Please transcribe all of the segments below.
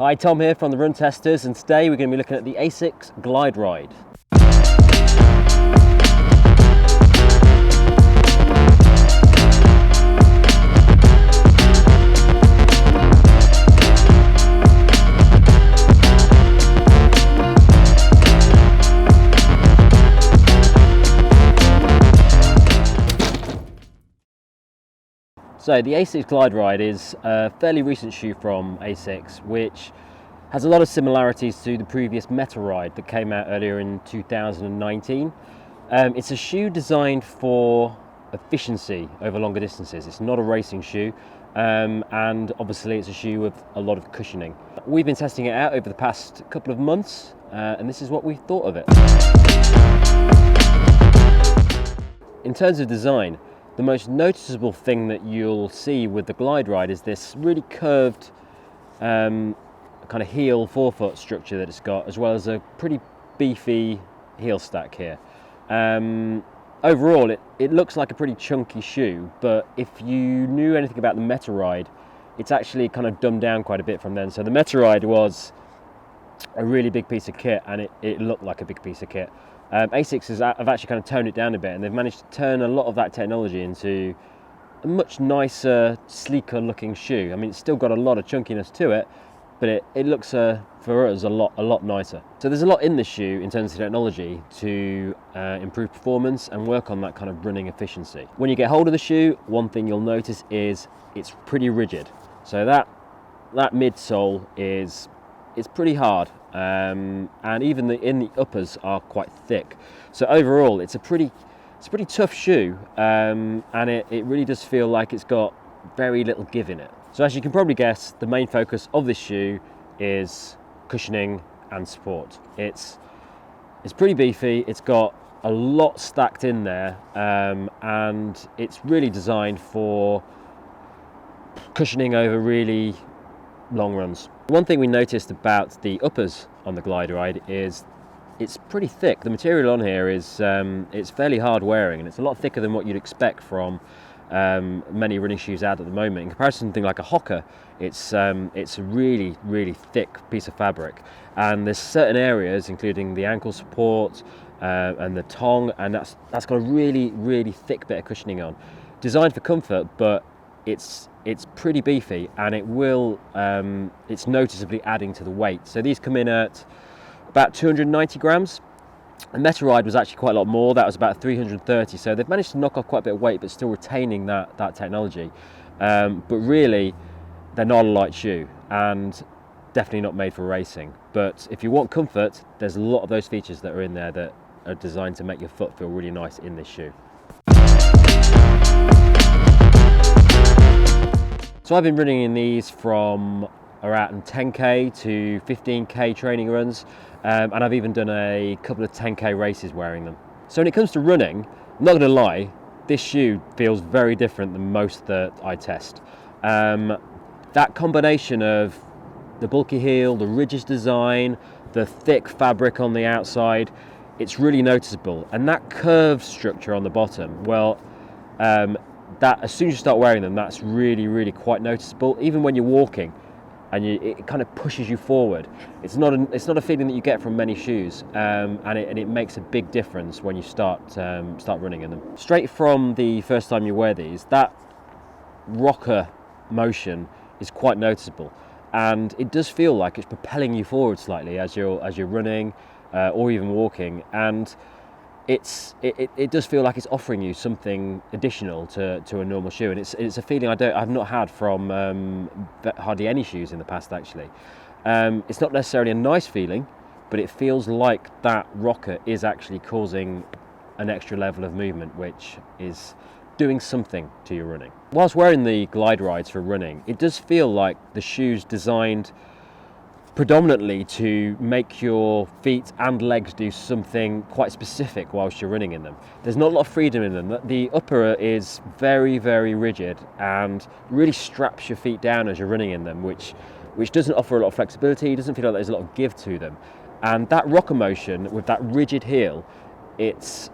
Hi, Tom here from the Run Testers, and today we're going to be looking at the Asics GlideRide. So the Asics GlideRide is a fairly recent shoe from Asics, which has a lot of similarities to the previous Meta Ride that came out earlier in 2019. It's a shoe designed for efficiency over longer distances. It's not a racing shoe, and obviously it's a shoe with a lot of cushioning. We've been testing it out over the past couple of months, and this is what we thought of it. In terms of design, the most noticeable thing that you'll see with the GlideRide is this really curved kind of heel forefoot structure that it's got, as well as a pretty beefy heel stack here. Overall, it looks like a pretty chunky shoe, but if you knew anything about the Meta Ride, it's actually kind of dumbed down quite a bit from then. So the Meta Ride was a really big piece of kit, and it looked like a big piece of kit. Asics have actually kind of toned it down a bit, and they've managed to turn a lot of that technology into a much nicer, sleeker looking shoe. I mean, it's still got a lot of chunkiness to it, but it looks for us a lot nicer. So there's a lot in this shoe in terms of technology to improve performance and work on that kind of running efficiency. When you get hold of the shoe, one thing you'll notice is it's pretty rigid. So that midsole is pretty hard, and even the uppers are quite thick. So overall, it's a pretty tough shoe, and it really does feel like it's got very little give in it. So as you can probably guess, the main focus of this shoe is cushioning and support. It's pretty beefy. It's got a lot stacked in there, and it's really designed for cushioning over really long runs. One thing we noticed about the uppers on the GlideRide is it's pretty thick. The material on here is it's fairly hard wearing, and it's a lot thicker than what you'd expect from many running shoes out at the moment. In comparison to something like a Hoka, it's a really thick piece of fabric, and there's certain areas, including the ankle support and the tongue, and that's got a really thick bit of cushioning on. Designed for comfort, but it's pretty beefy, and it's noticeably adding to the weight. So these come in at about 290 grams. The Meta Ride was actually quite a lot more. That was about 330. So they've managed to knock off quite a bit of weight, but still retaining that technology. But really, they're not a light shoe, and definitely not made for racing. But if you want comfort, there's a lot of those features that are in there that are designed to make your foot feel really nice in this shoe. So I've been running in these from around 10k to 15k training runs, and I've even done a couple of 10k races wearing them. So when it comes to running, I'm not going to lie, this shoe feels very different than most that I test. That combination of the bulky heel, the rigid design, the thick fabric on the outside, it's really noticeable. And that curved structure on the bottom, well, that as soon as you start wearing them, that's really quite noticeable. Even when you're walking, and it kind of pushes you forward. It's not a feeling that you get from many shoes, and it makes a big difference when you start running in them. Straight from the first time you wear these, that rocker motion is quite noticeable, and it does feel like it's propelling you forward slightly as you're running or even walking, and it does feel like it's offering you something additional to a normal shoe, and it's a feeling I've not had from hardly any shoes in the past actually. It's not necessarily a nice feeling, but it feels like that rocker is actually causing an extra level of movement, which is doing something to your running. Whilst wearing the GlideRides for running, it does feel like the shoe's designed predominantly to make your feet and legs do something quite specific whilst you're running in them. There's not a lot of freedom in them. The upper is very rigid and really straps your feet down as you're running in them, which doesn't offer a lot of flexibility. It doesn't feel like there's a lot of give to them. And that rocker motion with that rigid heel, it's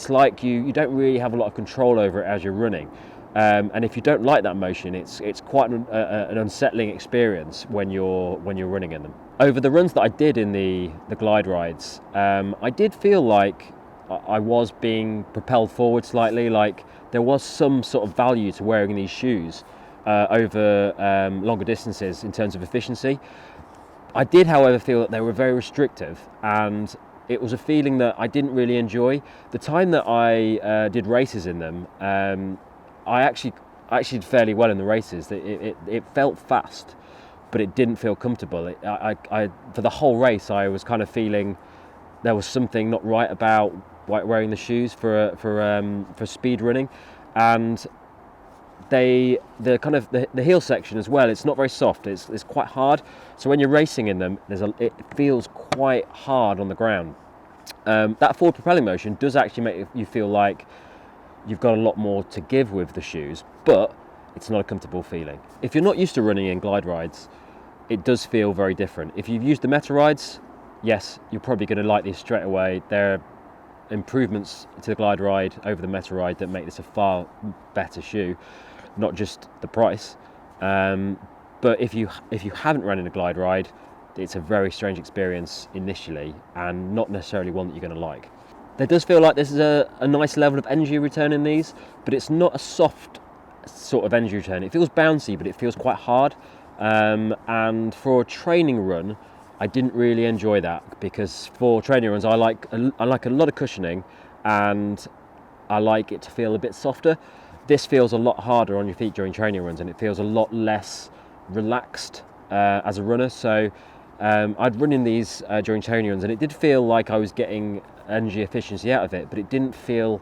like you don't really have a lot of control over it as you're running. And if you don't like that motion, it's quite an unsettling experience when you're running in them. Over the runs that I did in the glide rides, I did feel like I was being propelled forward slightly, like there was some sort of value to wearing these shoes over longer distances in terms of efficiency. I did, however, feel that they were very restrictive, and it was a feeling that I didn't really enjoy. The time that I did races in them, I actually did fairly well in the races. It felt fast, but it didn't feel comfortable. I for the whole race, I was kind of feeling there was something not right about wearing the shoes for speed running, and the heel section as well. It's not very soft. It's quite hard. So when you're racing in them, it feels quite hard on the ground. That forward propelling motion does actually make you feel like you've got a lot more to give with the shoes, but it's not a comfortable feeling. If you're not used to running in glide rides, it does feel very different. If you've used the Meta rides, yes, you're probably going to like these straight away. There are improvements to the glide ride over the Meta ride that make this a far better shoe, not just the price. But if you haven't run in a glide ride, it's a very strange experience initially, and not necessarily one that you're going to like. There does feel like this is a nice level of energy return in these, but it's not a soft sort of energy return. It feels bouncy, but it feels quite hard. And for a training run, I didn't really enjoy that, because for training runs, I like a lot of cushioning, and I like it to feel a bit softer. This feels a lot harder on your feet during training runs, and it feels a lot less relaxed as a runner. So I'd run in these during training runs, and it did feel like I was getting energy efficiency out of it, but it didn't feel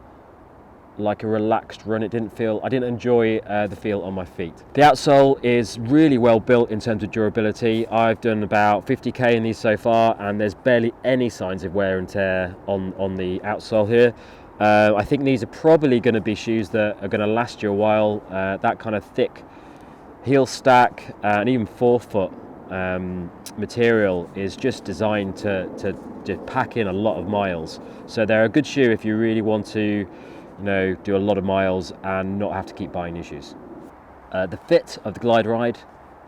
like a relaxed run. I didn't enjoy the feel on my feet. The outsole is really well built in terms of durability. I've done about 50k in these so far, and there's barely any signs of wear and tear on the outsole here. I think these are probably going to be shoes that are going to last you a while. That kind of thick heel stack and even forefoot material is just designed to pack in a lot of miles. So they're a good shoe if you really want to, do a lot of miles and not have to keep buying new shoes. The fit of the GlideRide,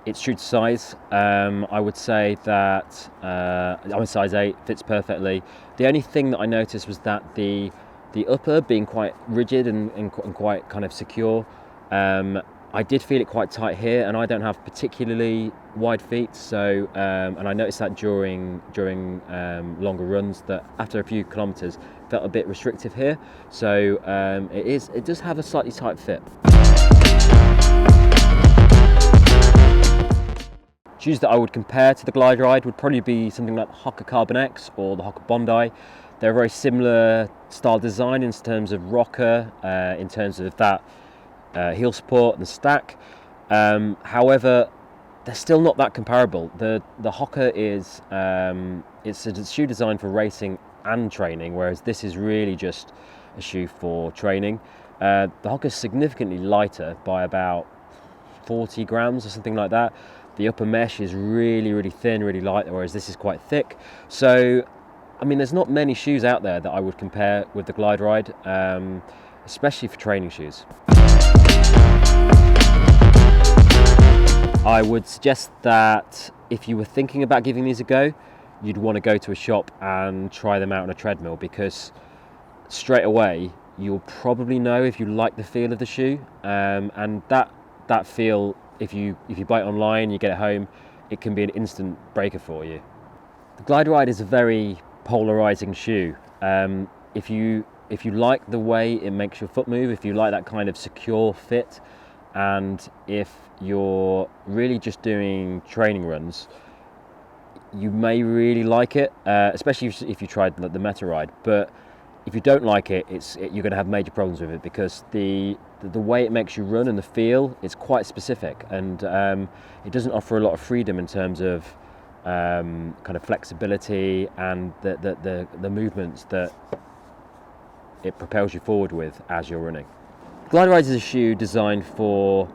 it's true to size. I would say that I'm a size 8, fits perfectly. The only thing that I noticed was that the upper being quite rigid and quite kind of secure. I did feel it quite tight here, and I don't have particularly wide feet, so and I noticed that during longer runs, that after a few kilometres felt a bit restrictive here. So it does have a slightly tight fit. Shoes that I would compare to the GlideRide would probably be something like the Hoka Carbon X or the Hoka Bondi. They're a very similar style design in terms of rocker, in terms of that heel support and stack. However, they're still not that comparable. The Hoka is it's a shoe designed for racing and training, whereas this is really just a shoe for training. The Hoka is significantly lighter by about 40 grams or something like that. The upper mesh is really, really thin, really light, whereas this is quite thick. So, I mean, there's not many shoes out there that I would compare with the GlideRide, especially for training shoes. I would suggest that if you were thinking about giving these a go, you'd want to go to a shop and try them out on a treadmill, because straight away you'll probably know if you like the feel of the shoe, and that feel, if you buy it online, you get it home, it can be an instant breaker for you. The GlideRide is a very polarizing shoe. If you like the way it makes your foot move, if you like that kind of secure fit, and if you're really just doing training runs, you may really like it, especially if you tried the Meta ride. But if you don't like it, you're going to have major problems with it, because the way it makes you run and the feel, it's quite specific, and it doesn't offer a lot of freedom in terms of kind of flexibility and the movements that it propels you forward with as you're running. GlideRide is a shoe designed for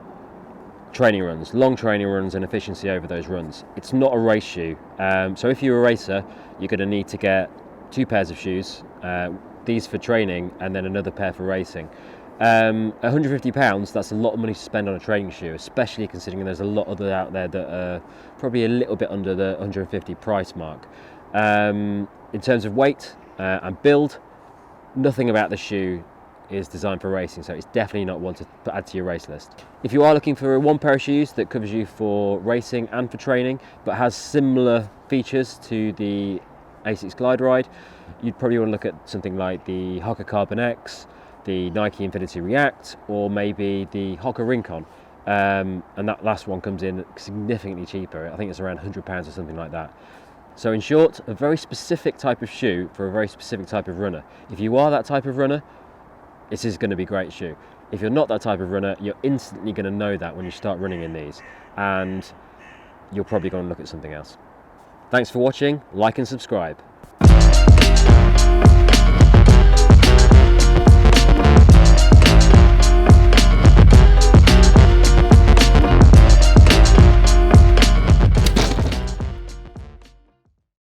training runs, long training runs, and efficiency over those runs. It's not a race shoe, so if you're a racer, you're going to need to get 2 pairs of shoes, these for training and then another pair for racing. £150, that's a lot of money to spend on a training shoe, especially considering there's a lot of them out there that are probably a little bit under the 150 price mark. In terms of weight and build, nothing about the shoe is designed for racing, so it's definitely not one to add to your race list. If you are looking for one pair of shoes that covers you for racing and for training, but has similar features to the Asics GlideRide, you'd probably want to look at something like the Hoka Carbon X, the Nike Infinity React, or maybe the Hoka Rincon. And that last one comes in significantly cheaper. I think it's around £100 or something like that. So in short, a very specific type of shoe for a very specific type of runner. If you are that type of runner, this is going to be a great shoe. If you're not that type of runner, you're instantly going to know that when you start running in these, and you're probably going to look at something else. Thanks for watching, like and subscribe.